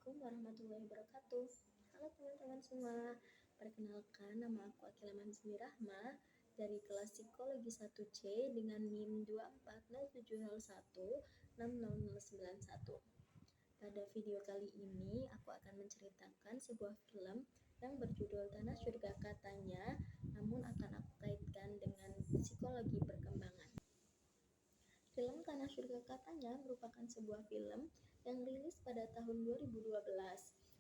Assalamualaikum warahmatullahi wabarakatuh. Halo teman-teman semua. Perkenalkan, nama aku Akila Manzili Rahma dari kelas Psikologi 1C dengan NIM 24070160091. Pada video kali ini, aku akan menceritakan sebuah film yang berjudul Tanah Surga Katanya, namun akan aku kaitkan dengan psikologi perkembangan. Film Tanah Surga Katanya merupakan sebuah film yang rilis pada tahun 2012.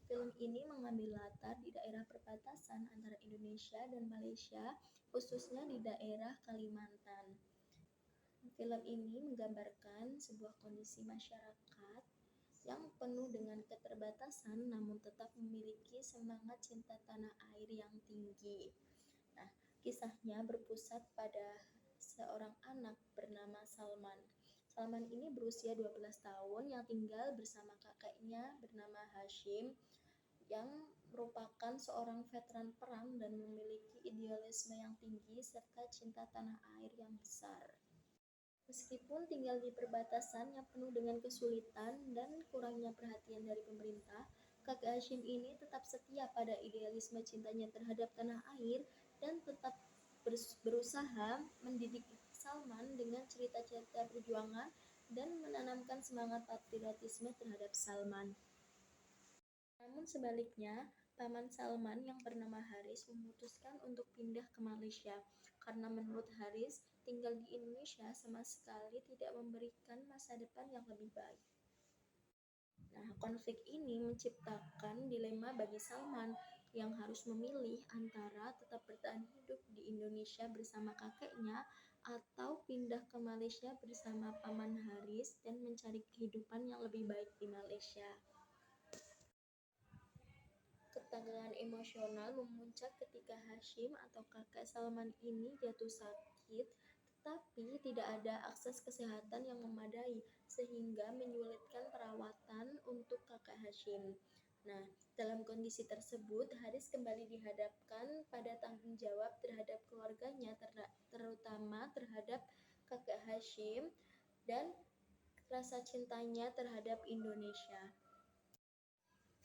Film ini mengambil latar di daerah perbatasan antara Indonesia dan Malaysia, khususnya di daerah Kalimantan. Film ini menggambarkan sebuah kondisi masyarakat yang penuh dengan keterbatasan namun tetap memiliki semangat cinta tanah air yang tinggi. Nah, kisahnya berpusat pada seorang anak bernama Salman. Salman ini berusia 12 tahun yang tinggal bersama kakeknya bernama Hashim yang merupakan seorang veteran perang dan memiliki idealisme yang tinggi serta cinta tanah air yang besar. Meskipun tinggal di perbatasan yang penuh dengan kesulitan dan kurangnya perhatian dari pemerintah, kakek Hashim ini tetap setia pada idealisme cintanya terhadap tanah air dan tetap berusaha mendidik Salman dengan cerita-cerita perjuangan dan menanamkan semangat patriotisme terhadap Salman. Namun sebaliknya, paman Salman yang bernama Haris memutuskan untuk pindah ke Malaysia karena menurut Haris, tinggal di Indonesia sama sekali tidak memberikan masa depan yang lebih baik. Nah, konflik ini menciptakan dilema bagi Salman yang harus memilih antara tetap bertahan hidup di Indonesia bersama kakeknya atau pindah ke Malaysia bersama paman Haris dan mencari kehidupan yang lebih baik di Malaysia. Ketegangan emosional memuncak ketika Hashim atau kakek Salman ini jatuh sakit, tetapi tidak ada akses kesehatan yang memadai sehingga menyulitkan perawatan untuk kakek Hashim. Nah, dalam kondisi tersebut, Haris kembali dihadapkan pada tanggung jawab terhadap keluarganya, terutama terhadap kakek Hashim dan rasa cintanya terhadap Indonesia.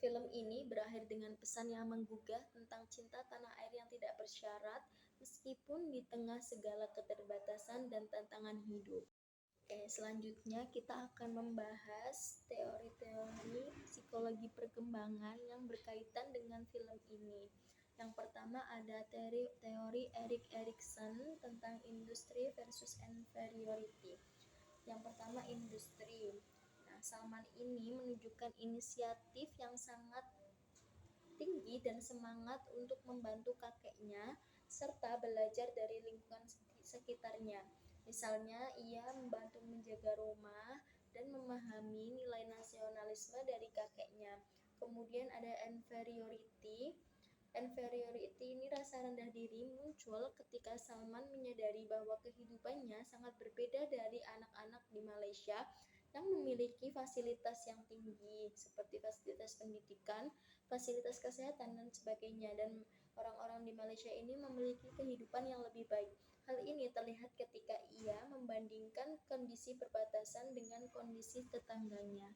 Film ini berakhir dengan pesan yang menggugah tentang cinta tanah air yang tidak bersyarat meskipun di tengah segala keterbatasan dan tantangan hidup. Oke, selanjutnya kita akan membahas teori-teori psikologi perkembangan yang berkaitan dengan film ini. Yang pertama ada teori Erik Erikson tentang industri versus inferiority. Yang pertama industri. Salman ini menunjukkan inisiatif yang sangat tinggi dan semangat untuk membantu kakeknya serta belajar dari lingkungan sekitarnya. Misalnya, ia membantu menjaga rumah dan memahami nilai nasionalisme dari kakeknya. Kemudian ada inferiority. Inferiority ini rasa rendah diri muncul ketika Salman menyadari bahwa kehidupannya sangat berbeda dari anak-anak di Malaysia yang memiliki fasilitas yang tinggi seperti fasilitas pendidikan, fasilitas kesehatan dan sebagainya, dan orang-orang di Malaysia ini memiliki kehidupan yang lebih baik. Hal ini terlihat ketika ia membandingkan kondisi perbatasan dengan kondisi tetangganya.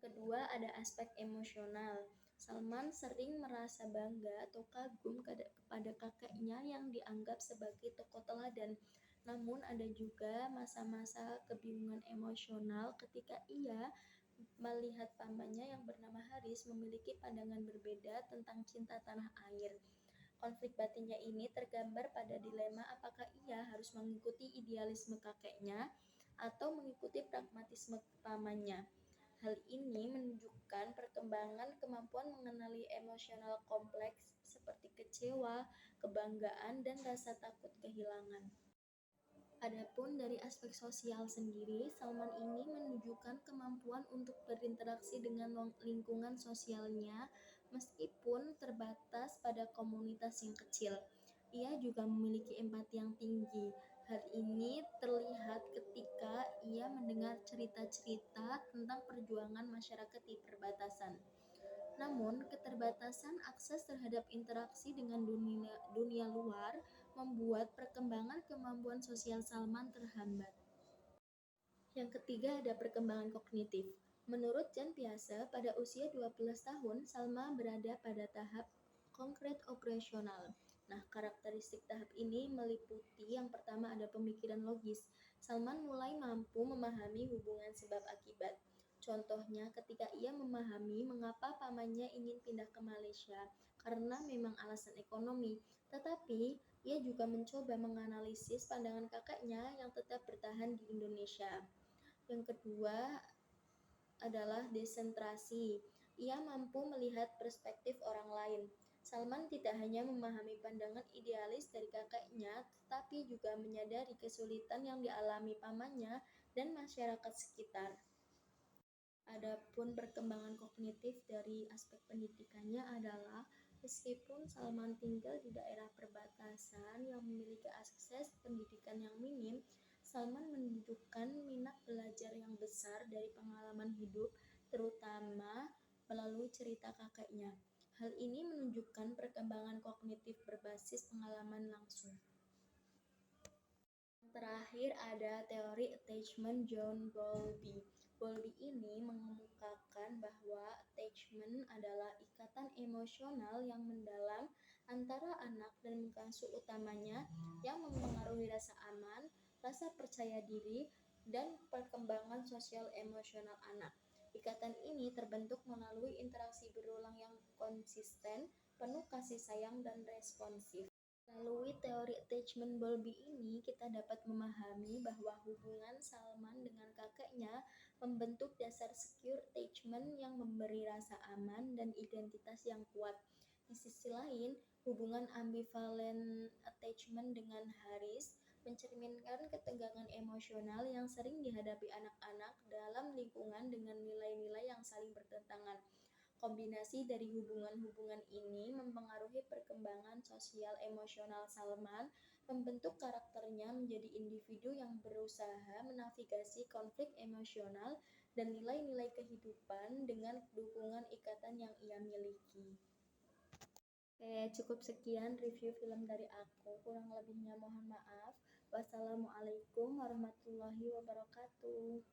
Kedua, ada aspek emosional. Salman sering merasa bangga atau kagum kepada kakeknya yang dianggap sebagai tokoh teladan. Namun ada juga masa-masa kebingungan emosional ketika ia melihat pamannya yang bernama Haris memiliki pandangan berbeda tentang cinta tanah air. Konflik batinnya ini tergambar pada dilema apakah ia harus mengikuti idealisme kakeknya atau mengikuti pragmatisme pamannya. Hal ini menunjukkan perkembangan kemampuan mengenali emosional kompleks seperti kecewa, kebanggaan, dan rasa takut kehilangan. Adapun dari aspek sosial sendiri, Salman ini menunjukkan kemampuan untuk berinteraksi dengan lingkungan sosialnya meskipun terbatas pada komunitas yang kecil. Ia juga memiliki empati yang tinggi. Hal ini terlihat ketika ia mendengar cerita-cerita tentang perjuangan masyarakat di perbatasan. Namun, keterbatasan akses terhadap interaksi dengan dunia luar membuat perkembangan kemampuan sosial Salman terhambat. Yang ketiga ada perkembangan kognitif. Menurut Jan Piase, pada usia 12 tahun, Salma berada pada tahap konkret operasional. Nah, karakteristik tahap ini meliputi yang pertama ada pemikiran logis. Salman mulai mampu memahami hubungan sebab akibat. Contohnya ketika ia memahami mengapa pamannya ingin pindah ke Malaysia karena memang alasan ekonomi, tetapi ia juga mencoba menganalisis pandangan kakaknya yang tetap bertahan di Indonesia. Yang kedua adalah desentrasi. Ia mampu melihat perspektif orang lain. Salman tidak hanya memahami pandangan idealis dari kakaknya, tetapi juga menyadari kesulitan yang dialami pamannya dan masyarakat sekitar. Adapun perkembangan kognitif dari aspek pendidikannya adalah meskipun Salman tinggal di daerah perbatasan yang memiliki akses pendidikan yang minim, Salman menunjukkan minat belajar yang besar dari pengalaman hidup, terutama melalui cerita kakeknya. Hal ini menunjukkan perkembangan kognitif berbasis pengalaman langsung. Terakhir ada teori attachment John Bowlby. Bowlby ini mengemukakan bahwa attachment adalah ikatan emosional yang mendalam antara anak dan pengasuh utamanya yang mempengaruhi rasa aman, rasa percaya diri, dan perkembangan sosial emosional anak. Ikatan ini terbentuk melalui interaksi berulang yang konsisten, penuh kasih sayang dan responsif. Melalui teori attachment Bowlby ini, kita dapat memahami bahwa hubungan Salman dengan kakeknya membentuk dasar secure attachment yang memberi rasa aman dan identitas yang kuat. Di sisi lain, hubungan ambivalen attachment dengan Haris mencerminkan ketegangan emosional yang sering dihadapi anak-anak dalam lingkungan dengan nilai-nilai yang saling bertentangan. Kombinasi dari hubungan-hubungan ini mempengaruhi perkembangan sosial emosional Salman, membentuk karakternya menjadi individu yang berusaha menavigasi konflik emosional dan nilai-nilai kehidupan dengan dukungan ikatan yang ia miliki. Oke, cukup sekian review film dari aku. Kurang lebihnya mohon maaf. Wassalamualaikum warahmatullahi wabarakatuh.